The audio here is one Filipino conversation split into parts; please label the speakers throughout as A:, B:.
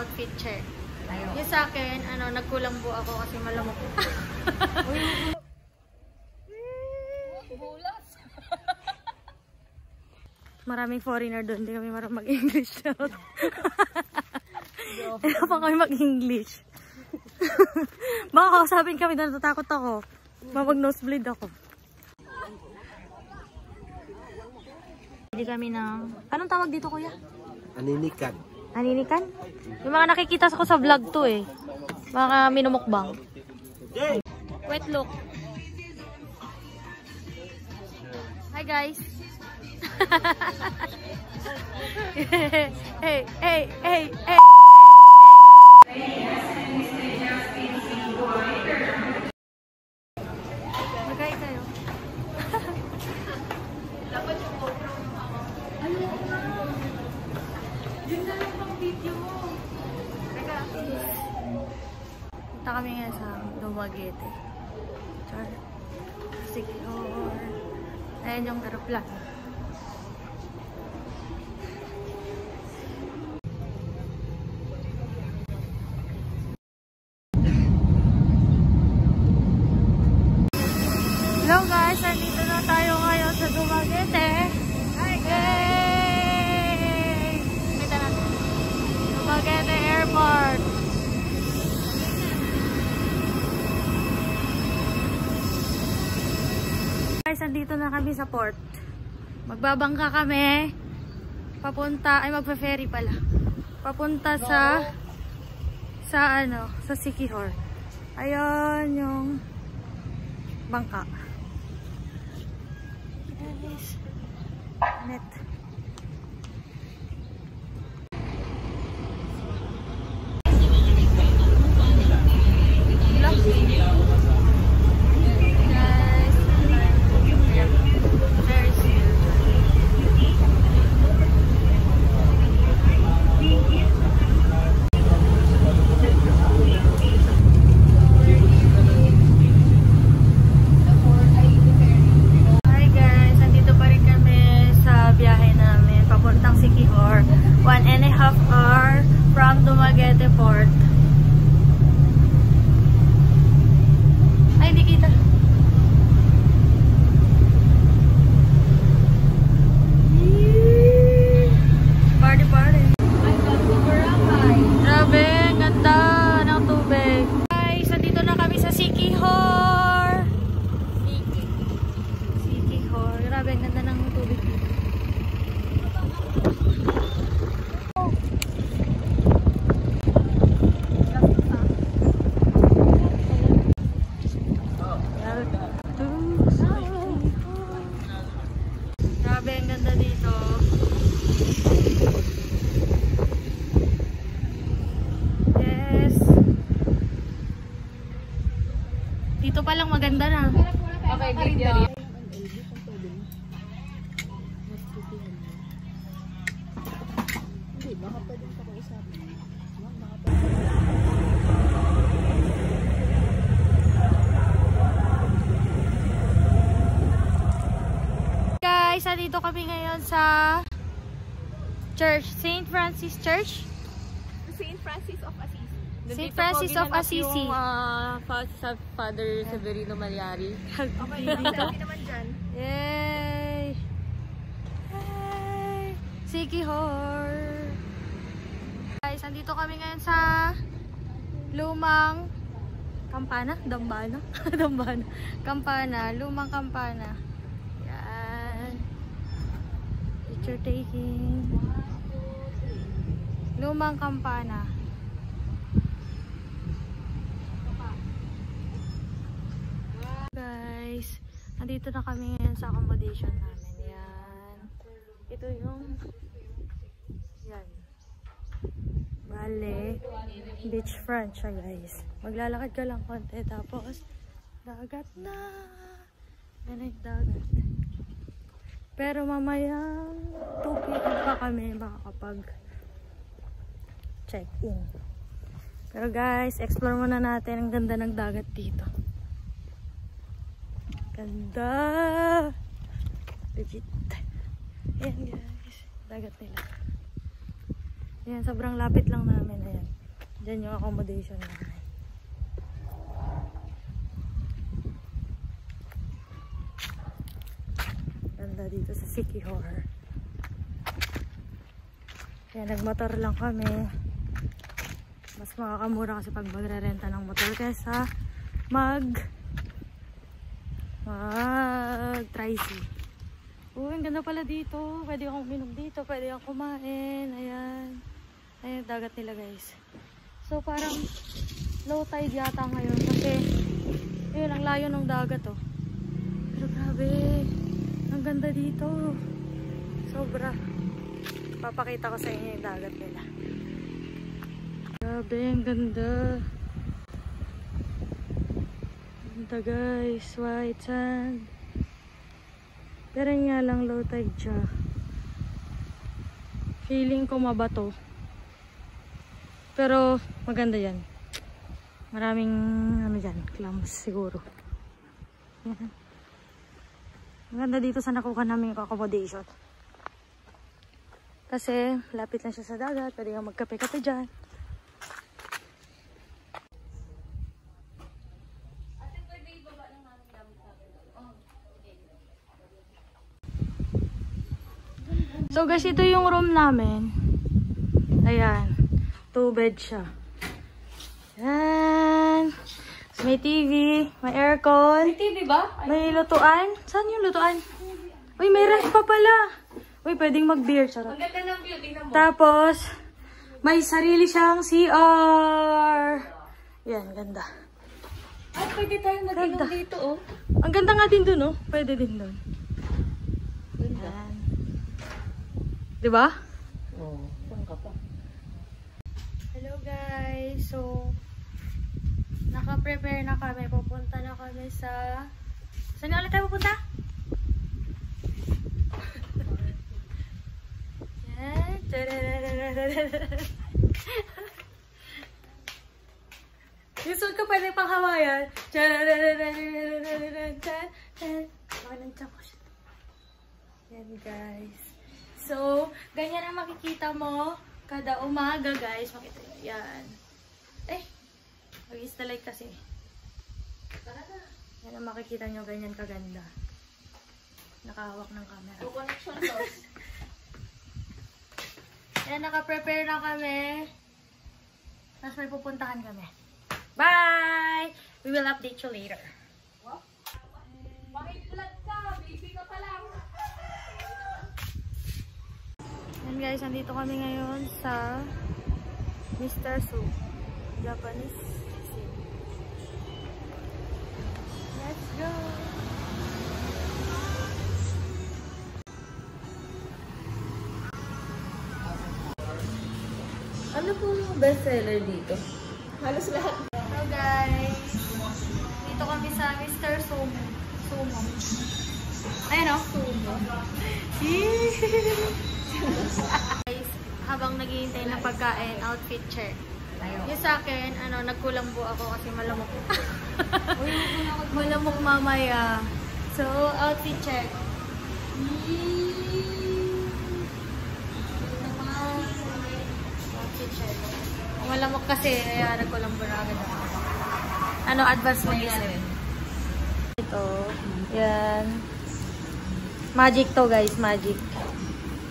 A: outfit check. Yung sa akin, nagkulang po ako kasi malamok.
B: Bulas.
A: Maraming foreigner doon, hindi kami marunong mag-English. Hindi pa kami mag-English. Baka kausapin kami na natatakot ako. Mag-nosebleed ako. Hindi kami ng... Anong tawag dito, kuya?
C: Aninikan.
A: Aninikan? Yung mga nakikita ko sa vlog to eh. Mga minumukbang. Wet look. Hi guys. Hey, hey, hey, hey. Magkaya kayo. Dapat yung GoPro. Yun na lang pang video. Teka. Punta kami nga sa Dumaguete. Char. Sige. Ayan yung aeroplano. Hello guys, nandito na tayo ngayon sa Dumaguete. Hi guys! Kita natin. Dumaguete Airport. Guys, nandito na kami sa port. Magbabangka kami. Papunta, ay magpe-ferry pala. Papunta sa Siquijor. Ayun yung bangka. Guys, net. Siquijor, 1.5 hour from Dumaguete Port. Ay, hindi kita. Party, party. Grabe, ganda ng tubig. Guys, nandito na kami sa Siquijor. Siquijor. Grabe, ganda ng tubig dito. Grabe, ang ganda dito. Yes. Dito pa lang maganda na.
B: Okay, video.
A: Guys, dito kami ngayon sa Church, St. Francis Church.
B: St. Francis of Assisi.
A: St. Francis of Assisi.
B: Yung Father Severino Malyari.
A: Okay, selfie naman dyan. Yay! Yay! Siquijor! Guys, nandito kami ngayon sa lumang Campana? Dambana? Dambana. Campana. Lumang Campana. Yan. Picture taking. Lumang Campana. Guys, nandito na kami ngayon sa accommodation namin. Yan. Ito yung yan. Bale, beachfront siya guys. Maglalakad ka lang konti tapos dagat na. Yan ay dagat. Pero mamaya 2 PM pa kami makakapag check-in. Pero guys, explore muna natin. Ang ganda ng dagat dito. Ganda! Legit. Ayan guys, dagat nila. Ayan, sobrang lapit lang namin. Ayan. Diyan yung accommodation namin. Ganda dito sa Siquijor. Ayan, nagmotor lang kami. Mas makakamura kasi pag magre-renta ng motor kesa mag-tricy. Ang ganda pala dito. Pwede akong uminom dito. Pwede akong kumain. Ayan. Ayan, dagat nila guys. So, parang low tide yata ngayon. Kasi, ayun, ang layo ng dagat oh. Pero grabe. Ang ganda dito. Sobra. Papakita ko sa inyo yung dagat nila. Grabe, ang ganda. Ganda guys. White sand. Pero nga lang low tide siya. Feeling ko mabato. Pero maganda yan. Maraming ano dyan, clams siguro. Yan. Maganda dito sa nakuha namin yung accommodation. Kasi lapit lang siya sa dagat. Pwede kang magkape-kape dyan. So guys, ito yung room namin. Ayan. 2 bed siya. Ayan. So, may TV. May aircon.
B: May TV ba?
A: May lutuan. Saan yung lutuan? Uy, may ref pa pala. Uy, pwedeng mag-beer. Charot.
B: Ang ganda ng view. Tingnan mo.
A: Tapos, may sarili siyang CR. Yan, ganda.
B: Ay, pwede tayong mag-inom dito, oh.
A: Ang ganda nga din dun, oh. Pwede din dun.
B: Ganda.
A: Yan. Diba?
B: Oo. Saan ka pa?
A: Hello guys. So, naka-prepare na kami. Pupunta na kami sa... Saan nga ulit tayo pupunta? Yan. Yung suot ko pwede pang Hawaiian. Yan guys. So, ganyan ang makikita mo kada umaga guys. Makita nyo yan. Mag-installate kasi. Yan ang makikita nyo, ganyan kaganda. Nakahawak ng camera.
B: Yung connection sauce.
A: Yan, naka-prepare na kami. Tapos may pupuntahan kami. Bye! We will update you later.
B: Makiplat ka, baby ka pa lang.
A: Yan guys, nandito kami ngayon sa Mr. Su. Japanese cuisine. Let's go!
B: Ano pong bestseller dito? Halos lahat.
A: Hello guys! Dito kami sa Mr. Sumo. Sumo. Ayan o. Sumo. Guys, habang naghihintay ng pagkain, outfit check. Yung sa akin, nagkulang po ako kasi malamok. Malamok mamaya. So, outfit check. Outfit check. Malamok kasi, kaya nagkulang po na agad ako. Advance mag-isip. Ito. Yan. Magic to guys, magic.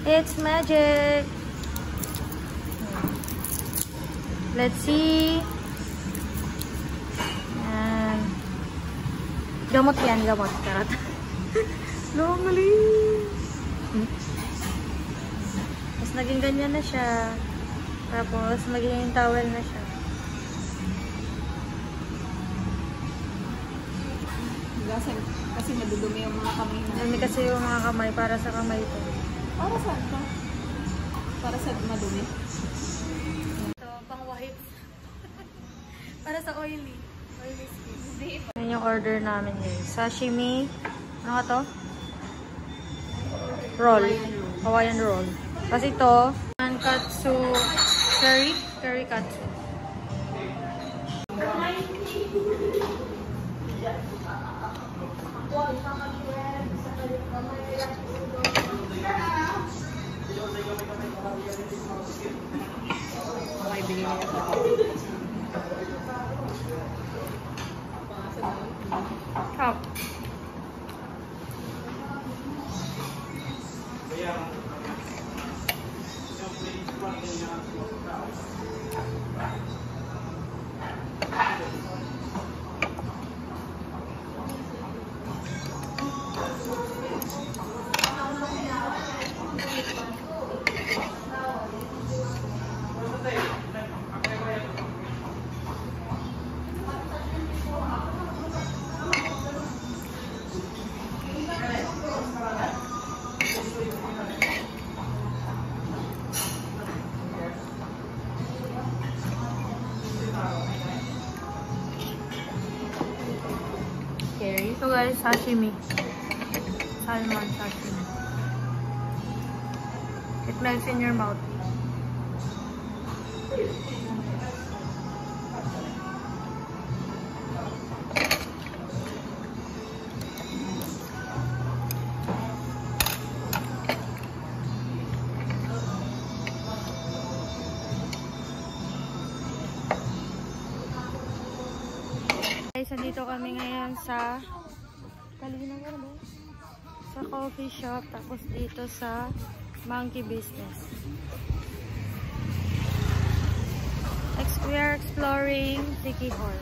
A: It's magic. Let's see. Yan. Gamot yan, gamot. Karat. Normally. Tapos naging ganyan na siya. Tapos magiging towel na siya.
B: Kasi madudumi yung mga kamay na.
A: Dami kasi yung mga kamay para sa kamay ko.
B: Para saan to? Para sa madumi?
A: Ito, pang white. Para sa oily. Oily skin.
B: Hindi.
A: Yan yung order namin guys. Sashimi. Ano ka to? Roll. Hawaiian roll. Tapos ito, katsu curry. Curry katsu. So guys, sashimi. Salmon sashimi. It melts in your mouth. Guys, nandito kami ngayon sa coffee shop, tapos dito sa Monkey Business. We are exploring Tiki Hall.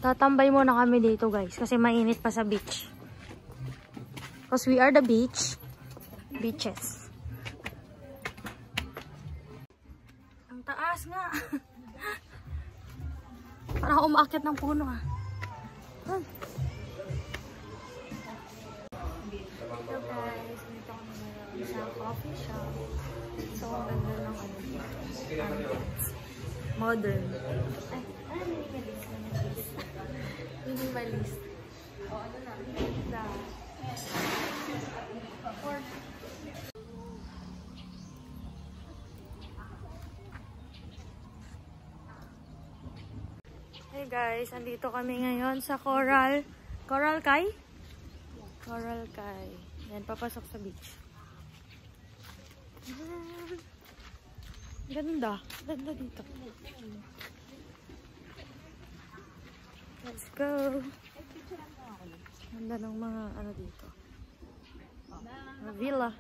A: Tatambay muna kami dito guys kasi mainit pa sa beach. Because we are the beaches. Ang taas nga. Parang umaakit ng puno ah. Ay. So guys, dito kami ngayon sa coffee shop. So, ang ganda ng modern. Ay, minimalist. O, ano na? Hey guys, andito kami ngayon sa Coral Cay? Coral Cay. Yan, papasok sa beach. Ganda. Ganda dito. Let's go. Ganda ng mga ano dito. Villa.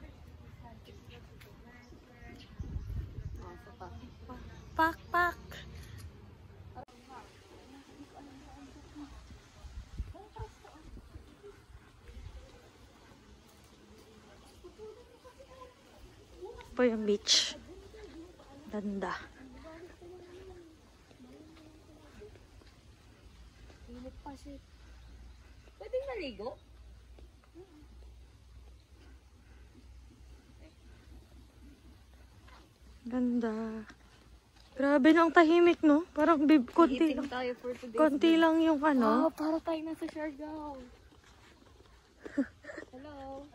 A: Pak. Po yung beach. Ganda.
B: Pwedeng maligo?
A: Ganda. Grabe na ang tahimik, no? Parang konti lang yung ano.
B: Oh, para tayo nasa Siargao. Hello.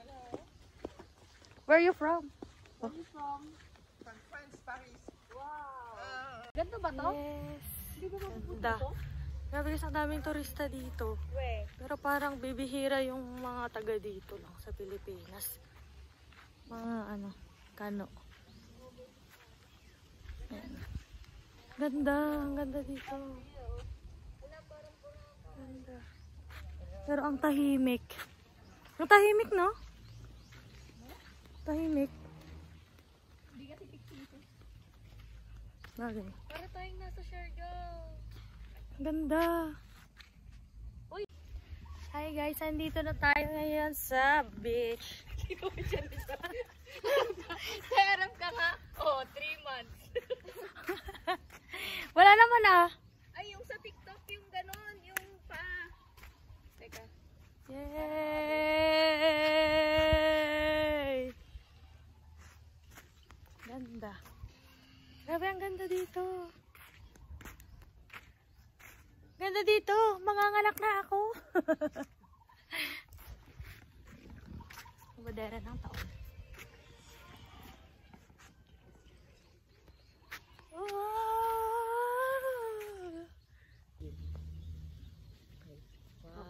A: Where are you from?
B: Where are you from?
C: From France, Paris.
B: Wow. Ganda ba to?
A: Yes.
B: Hindi ba
A: Ganda. Grabe kasi ang daming turista dito.
B: Where?
A: Pero parang bibihira yung mga taga dito lang sa Pilipinas. Mga ano, kano. Ayan. Ganda, ang ganda dito. Ganda. Pero ang tahimik. Ang tahimik, no? Tahimik.
B: Hindi ka tipik-tipik.
A: Bagay.
B: Para tayong nasa Siargao.
A: Ganda.
B: Uy.
A: Hi guys, andito na tayo ngayon sa beach.
B: Harap ka nga. Oh, 3 months.
A: Wala naman ah.
B: Ay, yung sa TikTok, yung ganon, yung pa. Teka.
A: Yay! Ganda. Grabe, ang ganda dito. Ganda dito. Manganganak na ako. Badera ng taon.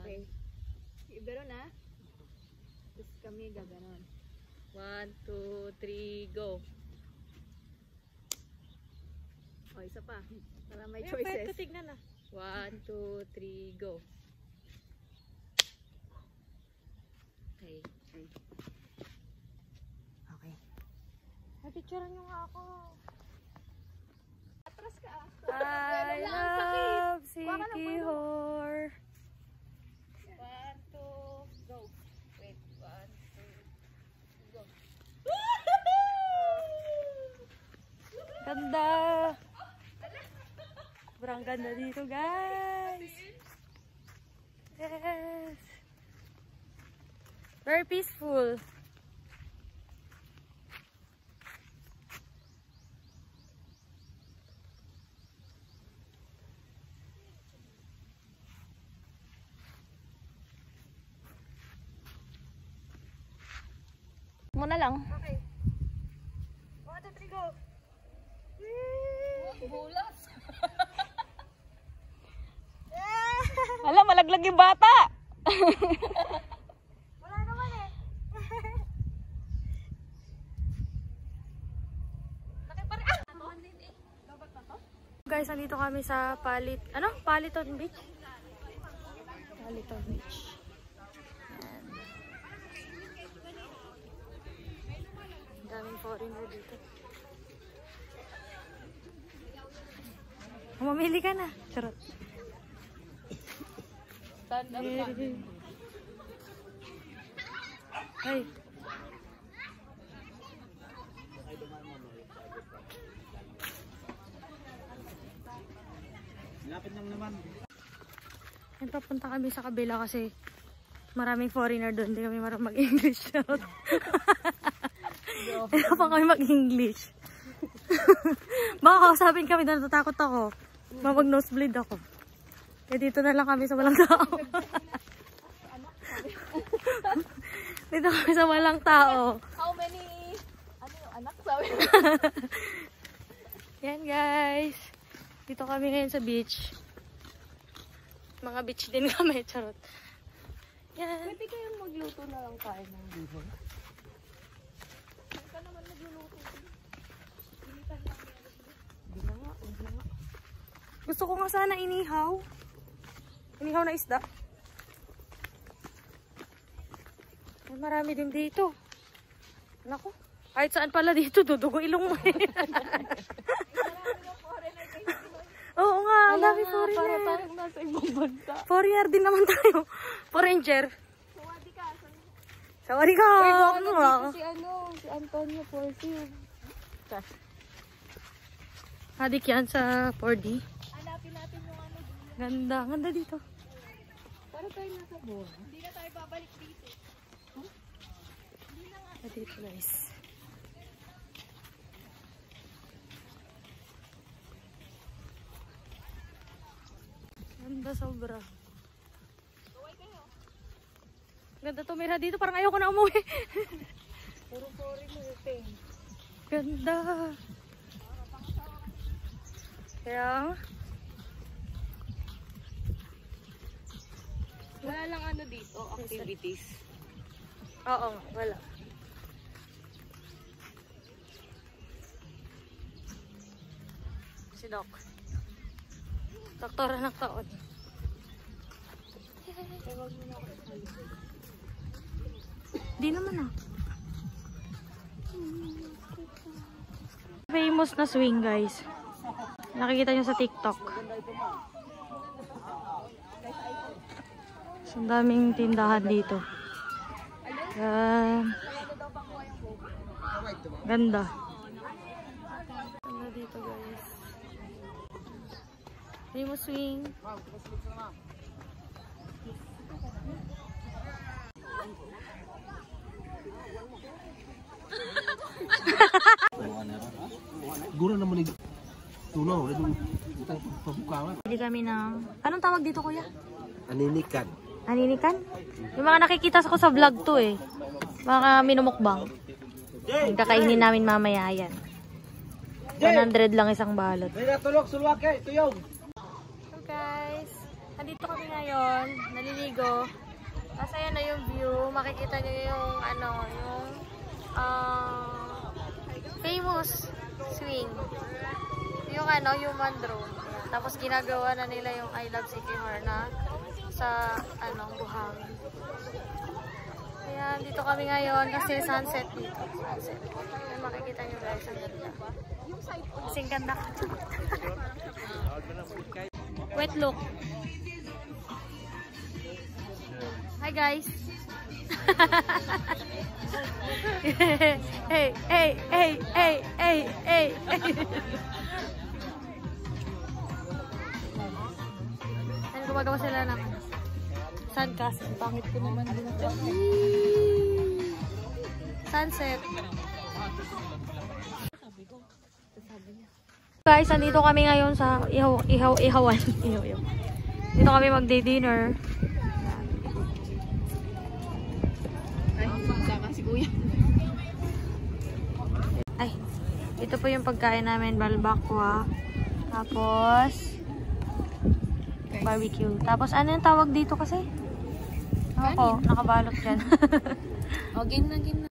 B: Okay. Ibero na. Tapos kami gaganon. 1, 2, 3, go. O, isa pa. Para may choices.
A: Pwede tignan na.
B: 1, 1, 2, 3, go. Okay.
A: Okay. Napicturean nyo nga ako.
B: Atras ka.
A: I love Sikihor.
B: 1, 2, go. Wait, 1, 2, go.
A: Ganda! Sobrang ganda dito, guys! Yes! Very peaceful.
B: Muna lang.
A: Okay. 1, 2, 3, go!
B: Bulas. Alam, malaglag yung bata.
A: Wala naman eh. Guys, nandito kami sa Paliton Beach. Paliton Beach. Ayan. Ang daming foreigner dito. Mamili ka na. Charot.
B: Stand up ka.
A: Ay.
C: Lapit lang naman.
A: Ay, papunta kami sa kabila kasi maraming foreigner doon. Hindi kami marunong mag-English. Hindi pa kami mag-English. Baka kausapin kami doon. Natatakot ako. Mag-nosebleed ako. Eh dito na lang kami sa walang tao. Dito kami sa walang tao.
B: How many, yung anak sabi?
A: Yan guys. Dito kami ngayon sa beach. Mga beach din kami. Charot. Yan.
B: Pwede kayong magluto na lang tayo ng bihon. Saan ka naman nagluluto? Hindi na nga.
A: Gusto ko nga sana inihaw. Inihaw na isda. Ay, marami din dito. Naku. Kahit saan pala dito, dudugo ilong mo. Oo nga, ang dami foreigner.
B: Para tayong nasa ibang bansa.
A: Foreigner din naman tayo. Foreigner.
B: Sawadi ka.
A: Sawari ka.
B: Si Antonio Porcio.
A: Hadik yan sa 4D.
B: Hanapin natin yung ano.
A: Ganda. Ganda dito.
B: Para tayo nasa buwan. Hindi na tayo babalik dito.
A: Dito guys. Ganda sobra. Ganda tumira dito. Parang ayoko na umuwi.
B: Puro foreigner thing.
A: Ganda. Kaya
B: Wala lang ano dito, activities.
A: oo nga, wala. Si Doc. Doktora ng taon. Di naman ah. Famous na swing guys. Nakikita nyo sa TikTok. So, ang daming tindahan dito. Yan. Ganda. Ganda dito guys. Famous swing.
C: Gura naman ni tunaw, utang pabukawan.
A: Bili kami ng... Anong tawag dito kuya?
C: Aninikan.
A: Aninikan? Yung mga nakikita ko sa vlog to eh. Mga minumukbang. Yung kakainin namin mamaya yan. 100 lang isang balot.
C: Tulog, sulwake, tuyog.
A: So guys, nandito kami ngayon. Naliligo. Tapos ayan na yung view. Makikita nyo yung ano, yung famous swing. Yung ano, human drone. Ayan. Tapos ginagawa na nila yung I Love Sikihor na sa buhangin. Ayan, dito kami ngayon kasi sunset dito. Sunset. Ayan, makikita nyo guys, ang ganda. Kasing ganda. Wet look. Hi guys. Hey, hey, hey, hey, hey, hey. Ayan, gumagawa sila ng sandcastle. Pangit ko naman din ito. Sunset. Guys, nandito kami ngayon sa ihawan. Dito kami magdi-dinner. Ay, ito po yung pagkain namin, balbakwa. Tapos barbecue. Tapos ano yung tawag dito kasi? Ako, nakabalot dyan.
B: O, game na.